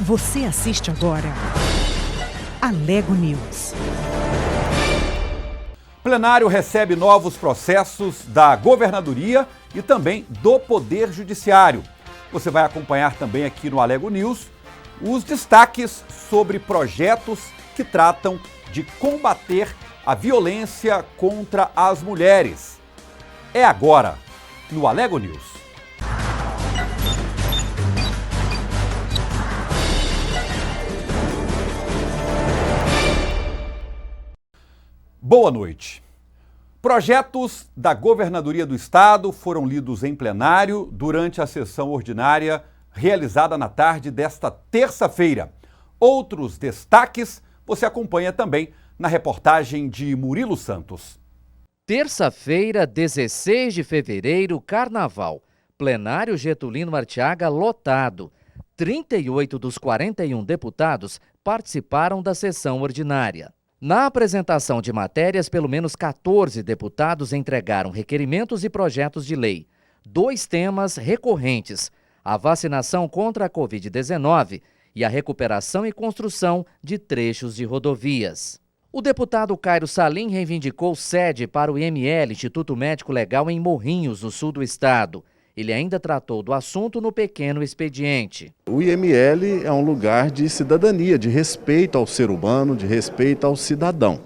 Você assiste agora Alego News. Plenário recebe novos processos da Governadoria e também do Poder Judiciário. Você vai acompanhar também aqui no Alego News os destaques sobre projetos que tratam de combater a violência contra as mulheres. É agora, no Alego News. Boa noite. Projetos da Governadoria do Estado foram lidos em plenário durante a sessão ordinária realizada na tarde desta terça-feira. Outros destaques você acompanha também na reportagem de Murilo Santos. Terça-feira, 16 de fevereiro, Carnaval. Plenário Getulino Martiaga lotado. 38 dos 41 deputados participaram da sessão ordinária. Na apresentação de matérias, pelo menos 14 deputados entregaram requerimentos e projetos de lei. 2 temas recorrentes: a vacinação contra a Covid-19 e a recuperação e construção de trechos de rodovias. O deputado Cairo Salim reivindicou sede para o IML, Instituto Médico Legal, em Morrinhos, no sul do estado. Ele ainda tratou do assunto no pequeno expediente. O IML é um lugar de cidadania, de respeito ao ser humano, de respeito ao cidadão.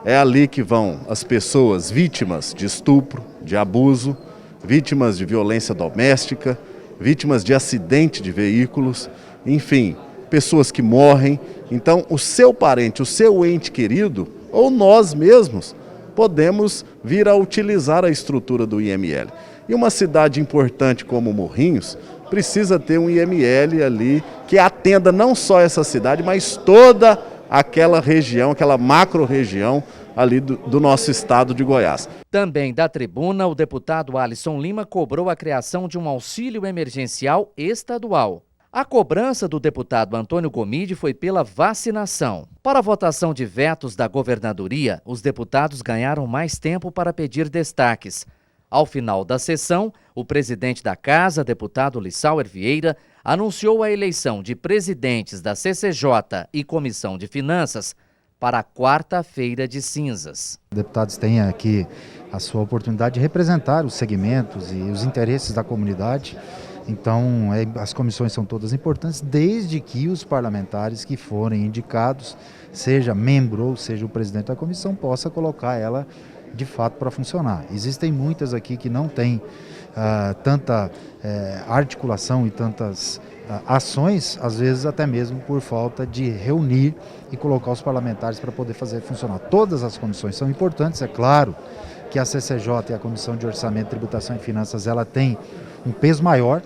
É ali que vão as pessoas vítimas de estupro, de abuso, vítimas de violência doméstica, vítimas de acidente de veículos, enfim, pessoas que morrem. Então, o seu parente, o seu ente querido, ou nós mesmos, podemos vir a utilizar a estrutura do IML. E uma cidade importante como Morrinhos precisa ter um IML ali que atenda não só essa cidade, mas toda aquela região, aquela macro-região ali do nosso estado de Goiás. Também da tribuna, o deputado Alisson Lima cobrou a criação de um auxílio emergencial estadual. A cobrança do deputado Antônio Gomide foi pela vacinação. Para a votação de vetos da governadoria, os deputados ganharam mais tempo para pedir destaques. Ao final da sessão, o presidente da Casa, deputado Lissauer Vieira, anunciou a eleição de presidentes da CCJ e Comissão de Finanças para a quarta-feira de cinzas. Os deputados têm aqui a sua oportunidade de representar os segmentos e os interesses da comunidade. Então, as comissões são todas importantes, desde que os parlamentares que forem indicados, seja membro ou seja o presidente da comissão, possa colocar ela de fato para funcionar. Existem muitas aqui que não têm tanta articulação e tantas ações, às vezes até mesmo por falta de reunir e colocar os parlamentares para poder fazer funcionar. Todas as comissões são importantes, é claro que a CCJ e a Comissão de Orçamento, Tributação e Finanças, ela tem um peso maior,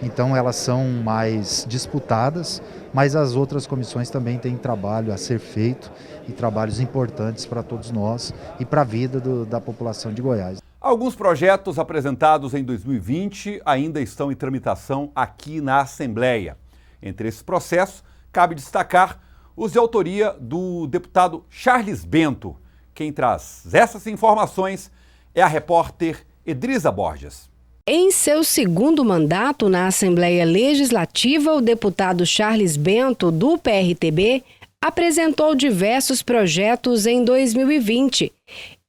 então elas são mais disputadas, mas as outras comissões também têm trabalho a ser feito e trabalhos importantes para todos nós e para a vida da população de Goiás. Alguns projetos apresentados em 2020 ainda estão em tramitação aqui na Assembleia. Entre esses processos, cabe destacar os de autoria do deputado Charles Bento. Quem traz essas informações é a repórter Edrisa Borges. Em seu segundo mandato na Assembleia Legislativa, o deputado Charles Bento, do PRTB, apresentou diversos projetos em 2020.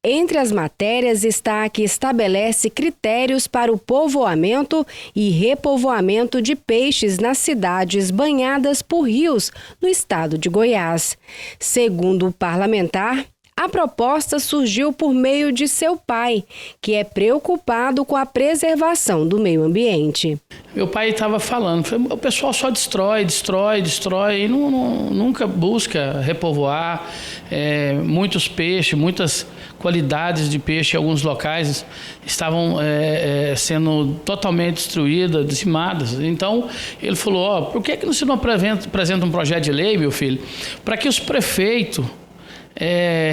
Entre as matérias está a que estabelece critérios para o povoamento e repovoamento de peixes nas cidades banhadas por rios no estado de Goiás. Segundo o parlamentar, a proposta surgiu por meio de seu pai, que é preocupado com a preservação do meio ambiente. Meu pai estava falando, o pessoal só destrói e nunca busca repovoar. Muitos peixes, muitas qualidades de peixe em alguns locais estavam sendo totalmente destruídas, dizimadas. Então, ele falou, por que você não apresenta um projeto de lei, meu filho, para que os prefeitos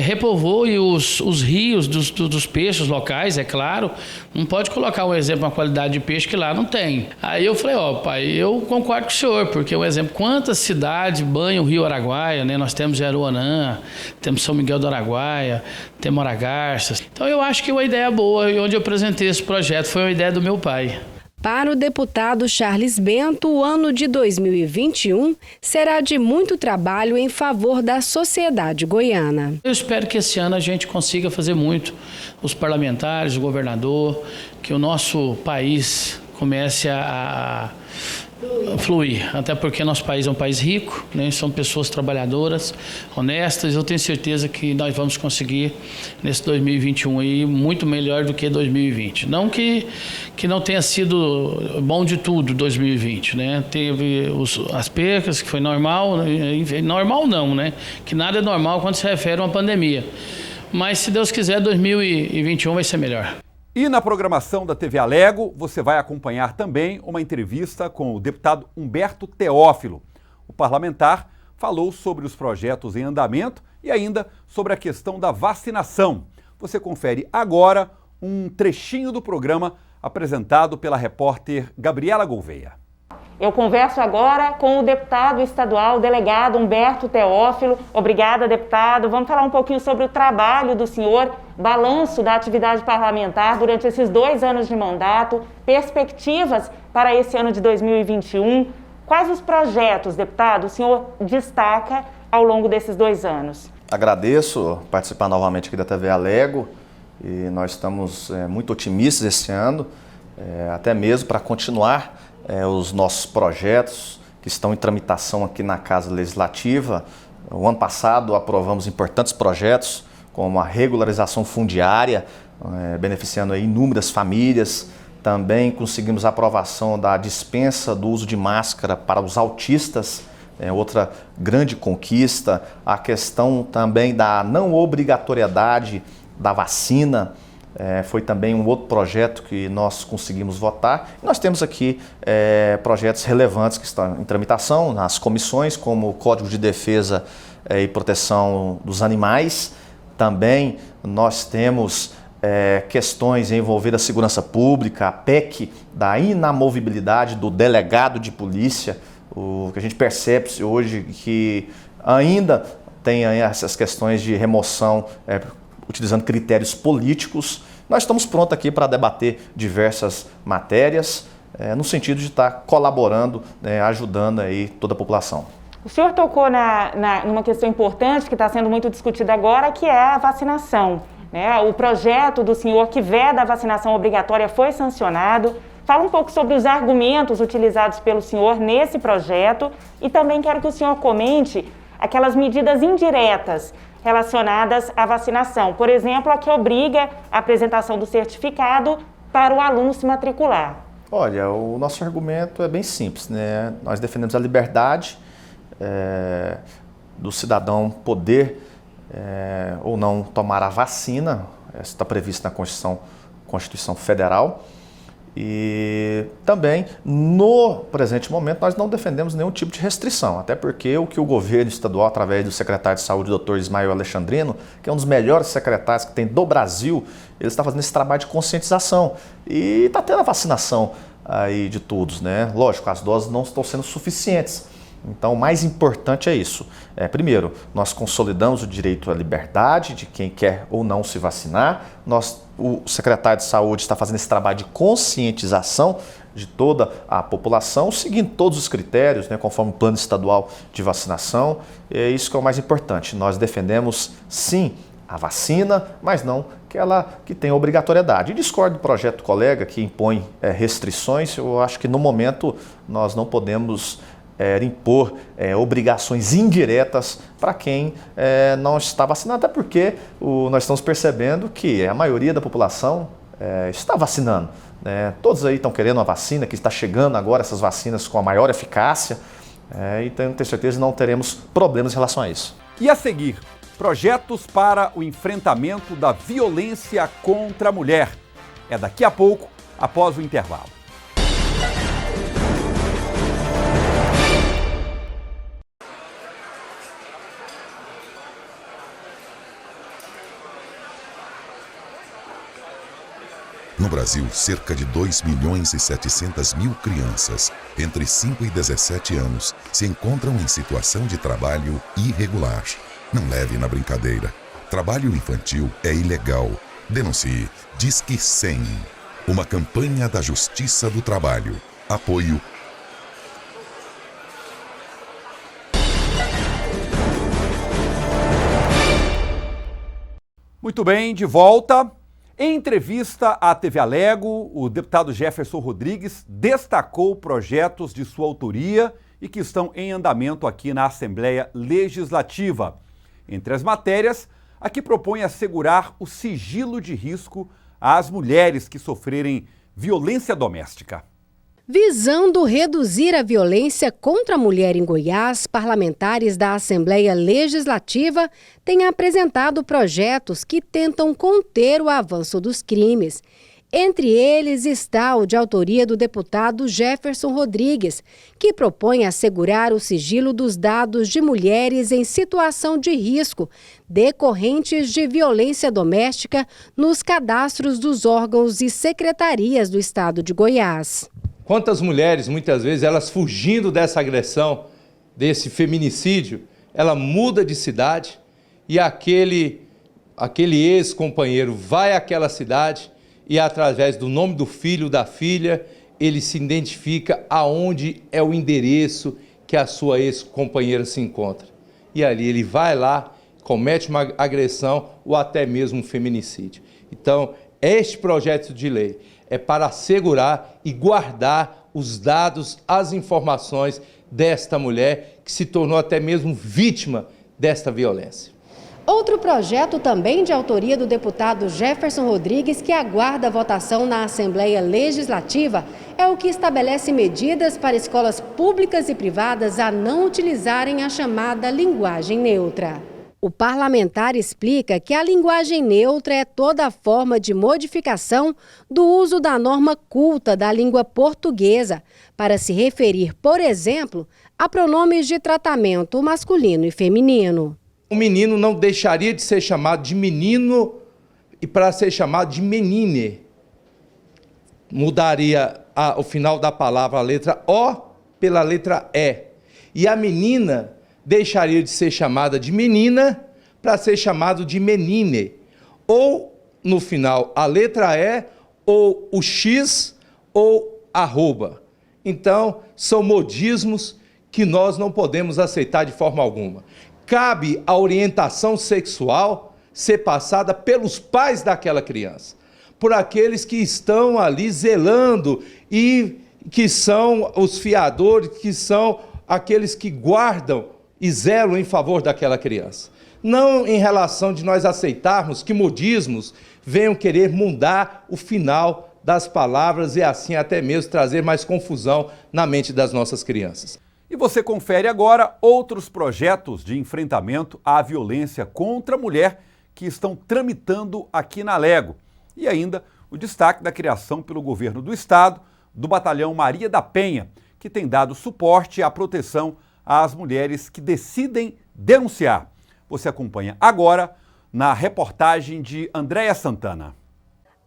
repovoe os rios dos peixes locais, é claro. Não pode colocar um exemplo, uma qualidade de peixe que lá não tem. Aí eu falei, pai, eu concordo com o senhor, porque um exemplo, quantas cidades banham o Rio Araguaia, né? Nós temos Jaruanã, temos São Miguel do Araguaia, temos Aragarças. Então eu acho que é uma ideia boa, e onde eu apresentei esse projeto foi uma ideia do meu pai. Para o deputado Charles Bento, o ano de 2021 será de muito trabalho em favor da sociedade goiana. Eu espero que esse ano a gente consiga fazer muito, os parlamentares, o governador, que o nosso país comece a fluir, até porque nosso país é um país rico, né? São pessoas trabalhadoras, honestas. Eu tenho certeza que nós vamos conseguir nesse 2021 aí muito melhor do que 2020. Não que não tenha sido bom de tudo 2020, né? Teve as percas, que foi normal, normal não, né? Que nada é normal quando se refere a uma pandemia. Mas se Deus quiser, 2021 vai ser melhor. E na programação da TV Alego, você vai acompanhar também uma entrevista com o deputado Humberto Teófilo. O parlamentar falou sobre os projetos em andamento e ainda sobre a questão da vacinação. Você confere agora um trechinho do programa apresentado pela repórter Gabriela Gouveia. Eu converso agora com o deputado estadual, delegado Humberto Teófilo. Obrigada, deputado. Vamos falar um pouquinho sobre o trabalho do senhor, balanço da atividade parlamentar durante esses 2 anos de mandato, perspectivas para esse ano de 2021. Quais os projetos, deputado, o senhor destaca ao longo desses 2 anos? Agradeço participar novamente aqui da TV Alego e nós estamos muito otimistas esse ano, até mesmo para continuar os nossos projetos que estão em tramitação aqui na Casa Legislativa. O ano passado aprovamos importantes projetos, como a regularização fundiária, beneficiando aí inúmeras famílias. Também conseguimos a aprovação da dispensa do uso de máscara para os autistas, outra grande conquista. A questão também da não obrigatoriedade da vacina, foi também um outro projeto que nós conseguimos votar. Nós temos aqui projetos relevantes que estão em tramitação nas comissões, como o Código de Defesa e Proteção dos Animais. Também nós temos questões envolvendo a segurança pública, a PEC da inamovibilidade do delegado de polícia, o que a gente percebe hoje que ainda tem essas questões de remoção utilizando critérios políticos. Nós estamos prontos aqui para debater diversas matérias, no sentido de estar colaborando, ajudando aí toda a população. O senhor tocou numa questão importante que está sendo muito discutida agora, que é a vacinação, né? O projeto do senhor que veda a vacinação obrigatória foi sancionado. Fala um pouco sobre os argumentos utilizados pelo senhor nesse projeto e também quero que o senhor comente aquelas medidas indiretas relacionadas à vacinação. Por exemplo, a que obriga a apresentação do certificado para o aluno se matricular. Olha, o nosso argumento é bem simples, né? Nós defendemos a liberdade do cidadão poder ou não tomar a vacina. Isso está previsto na Constituição Federal. E também, no presente momento, nós não defendemos nenhum tipo de restrição, até porque o que o governo estadual, através do secretário de Saúde, Dr. Ismael Alexandrino, que é um dos melhores secretários que tem do Brasil, ele está fazendo esse trabalho de conscientização e está tendo a vacinação aí de todos, né? Lógico, as doses não estão sendo suficientes. Então, o mais importante é isso. Primeiro, nós consolidamos o direito à liberdade de quem quer ou não se vacinar. O secretário de Saúde está fazendo esse trabalho de conscientização de toda a população, seguindo todos os critérios, né, conforme o plano estadual de vacinação. É isso que é o mais importante. Nós defendemos, sim, a vacina, mas não aquela que tem obrigatoriedade. E discordo do projeto do colega que impõe restrições. Eu acho que, no momento, nós não podemos impor obrigações indiretas para quem não está vacinado, até porque nós estamos percebendo que a maioria da população está vacinando. Todos aí estão querendo uma vacina, que está chegando agora essas vacinas com a maior eficácia, então tenho certeza que não teremos problemas em relação a isso. E a seguir, projetos para o enfrentamento da violência contra a mulher. É daqui a pouco, após o intervalo. No Brasil, cerca de 2.700.000 crianças entre 5 e 17 anos se encontram em situação de trabalho irregular. Não leve na brincadeira. Trabalho infantil é ilegal. Denuncie. Disque 100. Uma campanha da Justiça do Trabalho. Apoio Muito bem, de volta. Em entrevista à TV Alego, o deputado Jefferson Rodrigues destacou projetos de sua autoria e que estão em andamento aqui na Assembleia Legislativa. Entre as matérias, a que propõe assegurar o sigilo de risco às mulheres que sofrerem violência doméstica. Visando reduzir a violência contra a mulher em Goiás, parlamentares da Assembleia Legislativa têm apresentado projetos que tentam conter o avanço dos crimes. Entre eles está o de autoria do deputado Jefferson Rodrigues, que propõe assegurar o sigilo dos dados de mulheres em situação de risco decorrentes de violência doméstica nos cadastros dos órgãos e secretarias do estado de Goiás. Quantas mulheres, muitas vezes, elas fugindo dessa agressão, desse feminicídio, ela muda de cidade e aquele ex-companheiro vai àquela cidade e, através do nome do filho, da filha, ele se identifica aonde é o endereço que a sua ex-companheira se encontra. E ali ele vai lá, comete uma agressão ou até mesmo um feminicídio. Então, este projeto de lei é para assegurar e guardar os dados, as informações desta mulher que se tornou até mesmo vítima desta violência. Outro projeto também de autoria do deputado Jefferson Rodrigues, que aguarda a votação na Assembleia Legislativa, é o que estabelece medidas para escolas públicas e privadas a não utilizarem a chamada linguagem neutra. O parlamentar explica que a linguagem neutra é toda forma de modificação do uso da norma culta da língua portuguesa para se referir, por exemplo, a pronomes de tratamento masculino e feminino. O menino não deixaria de ser chamado de menino e para ser chamado de menine. Mudaria o final da palavra, a letra O pela letra E. E a menina deixaria de ser chamada de menina para ser chamado de menine. Ou, no final, a letra E, ou o X, ou arroba. Então, são modismos que nós não podemos aceitar de forma alguma. Cabe a orientação sexual ser passada pelos pais daquela criança, por aqueles que estão ali zelando e que são os fiadores, que são aqueles que guardam e zelam em favor daquela criança. Não em relação de nós aceitarmos que modismos venham querer mudar o final das palavras e assim até mesmo trazer mais confusão na mente das nossas crianças. E você confere agora outros projetos de enfrentamento à violência contra a mulher que estão tramitando aqui na Alego. E ainda o destaque da criação pelo governo do estado do Batalhão Maria da Penha, que tem dado suporte à proteção às mulheres que decidem denunciar. Você acompanha agora na reportagem de Andréia Santana.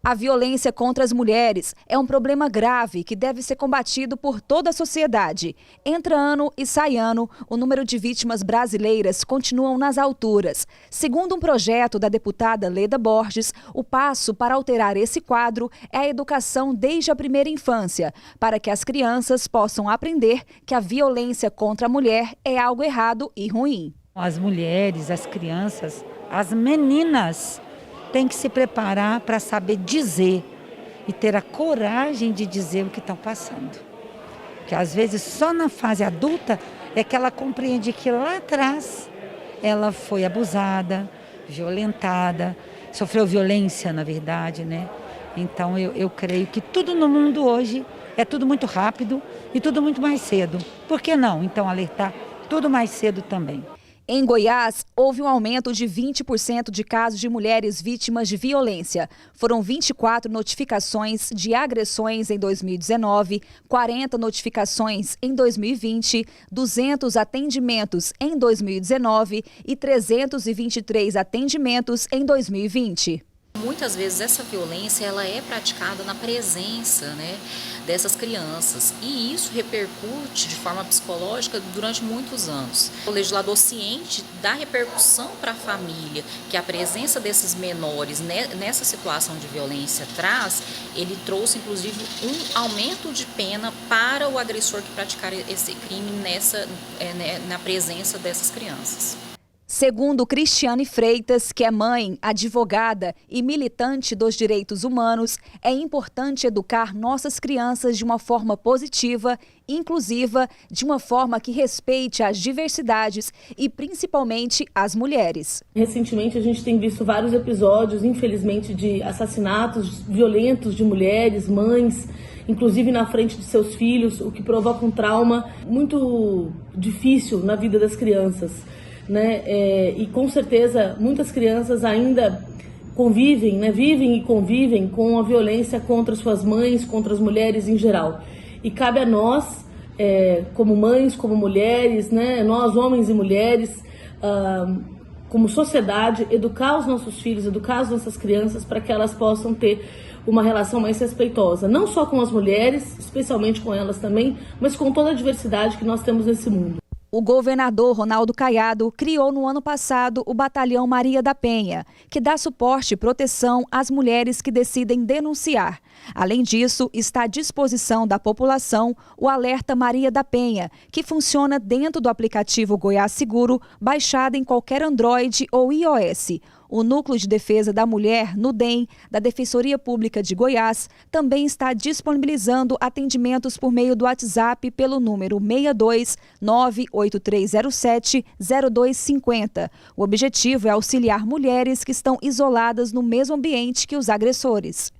A violência contra as mulheres é um problema grave que deve ser combatido por toda a sociedade. Entra ano e sai ano, o número de vítimas brasileiras continuam nas alturas. Segundo um projeto da deputada Leda Borges, o passo para alterar esse quadro é a educação desde a primeira infância, para que as crianças possam aprender que a violência contra a mulher é algo errado e ruim. As mulheres, as crianças, as meninas têm que se preparar para saber dizer e ter a coragem de dizer o que estão passando. Porque às vezes só na fase adulta é que ela compreende que lá atrás ela foi abusada, violentada, sofreu violência na verdade, né? Então eu creio que tudo no mundo hoje é tudo muito rápido e tudo muito mais cedo. Por que não, então, alertar tudo mais cedo também? Em Goiás, houve um aumento de 20% de casos de mulheres vítimas de violência. Foram 24 notificações de agressões em 2019, 40 notificações em 2020, 200 atendimentos em 2019 e 323 atendimentos em 2020. Muitas vezes essa violência ela é praticada na presença, né, dessas crianças, e isso repercute de forma psicológica durante muitos anos. O legislador, ciente da repercussão para a família que a presença desses menores nessa situação de violência traz, ele trouxe inclusive um aumento de pena para o agressor que praticar esse crime na presença dessas crianças. Segundo Cristiane Freitas, que é mãe, advogada e militante dos direitos humanos, é importante educar nossas crianças de uma forma positiva, inclusiva, de uma forma que respeite as diversidades e principalmente as mulheres. Recentemente a gente tem visto vários episódios, infelizmente, de assassinatos violentos de mulheres, mães, inclusive na frente de seus filhos, o que provoca um trauma muito difícil na vida das crianças. E com certeza muitas crianças ainda convivem, vivem e convivem com a violência contra suas mães, contra as mulheres em geral. E cabe a nós, como mães, como mulheres, nós homens e mulheres, como sociedade, educar os nossos filhos, educar as nossas crianças para que elas possam ter uma relação mais respeitosa, não só com as mulheres, especialmente com elas também, mas com toda a diversidade que nós temos nesse mundo. O governador Ronaldo Caiado criou no ano passado o Batalhão Maria da Penha, que dá suporte e proteção às mulheres que decidem denunciar. Além disso, está à disposição da população o Alerta Maria da Penha, que funciona dentro do aplicativo Goiás Seguro, baixado em qualquer Android ou iOS. O Núcleo de Defesa da Mulher, NUDEM, da Defensoria Pública de Goiás, também está disponibilizando atendimentos por meio do WhatsApp pelo número 62 98307 0250. O objetivo é auxiliar mulheres que estão isoladas no mesmo ambiente que os agressores.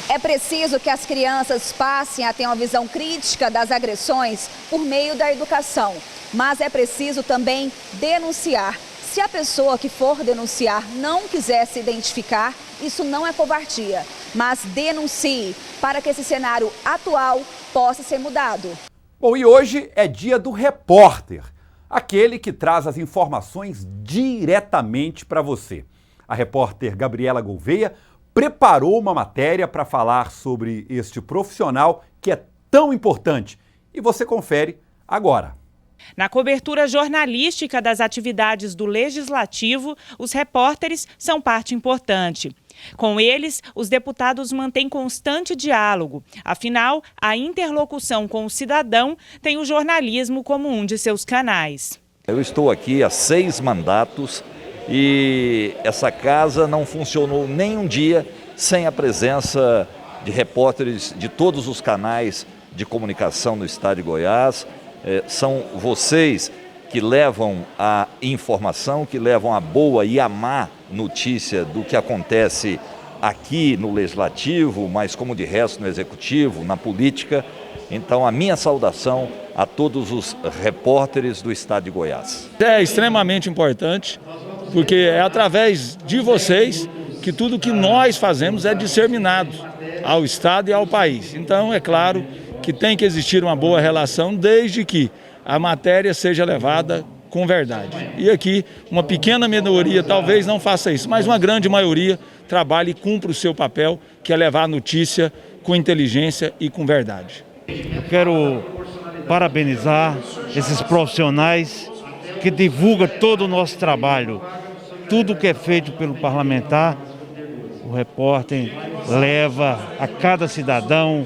É preciso que as crianças passem a ter uma visão crítica das agressões por meio da educação, mas é preciso também denunciar. Se a pessoa que for denunciar não quiser se identificar, isso não é covardia, mas denuncie para que esse cenário atual possa ser mudado. Bom, e hoje é dia do repórter, aquele que traz as informações diretamente para você. A repórter Gabriela Gouveia preparou uma matéria para falar sobre este profissional que é tão importante e você confere agora. Na cobertura jornalística das atividades do Legislativo, os repórteres são parte importante. Com eles, os deputados mantêm constante diálogo. Afinal, a interlocução com o cidadão tem o jornalismo como um de seus canais. Eu estou aqui há 6 mandatos e essa casa não funcionou nem um dia sem a presença de repórteres de todos os canais de comunicação no estado de Goiás. São vocês que levam a informação, que levam a boa e a má notícia do que acontece aqui no Legislativo, mas como de resto no Executivo, na política. Então, a minha saudação a todos os repórteres do estado de Goiás. É extremamente importante, porque é através de vocês que tudo que nós fazemos é disseminado ao estado e ao país. Então, é claro que tem que existir uma boa relação desde que a matéria seja levada com verdade. E aqui, uma pequena minoria talvez não faça isso, mas uma grande maioria trabalha e cumpre o seu papel, que é levar a notícia com inteligência e com verdade. Eu quero parabenizar esses profissionais que divulgam todo o nosso trabalho. Tudo que é feito pelo parlamentar, o repórter leva a cada cidadão,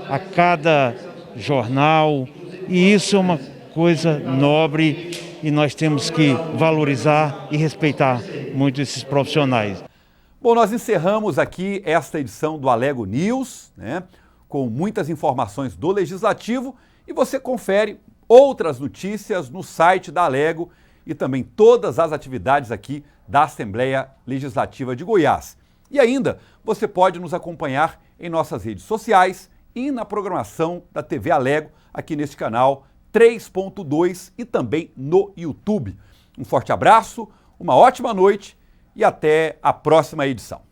a cada jornal, e isso é uma coisa nobre e nós temos que valorizar e respeitar muito esses profissionais. Bom, nós encerramos aqui esta edição do Alego News, com muitas informações do Legislativo, e você confere outras notícias no site da Alego e também todas as atividades aqui da Assembleia Legislativa de Goiás. E ainda, você pode nos acompanhar em nossas redes sociais e na programação da TV Alego, aqui neste canal 3.2 e também no YouTube. Um forte abraço, uma ótima noite e até a próxima edição.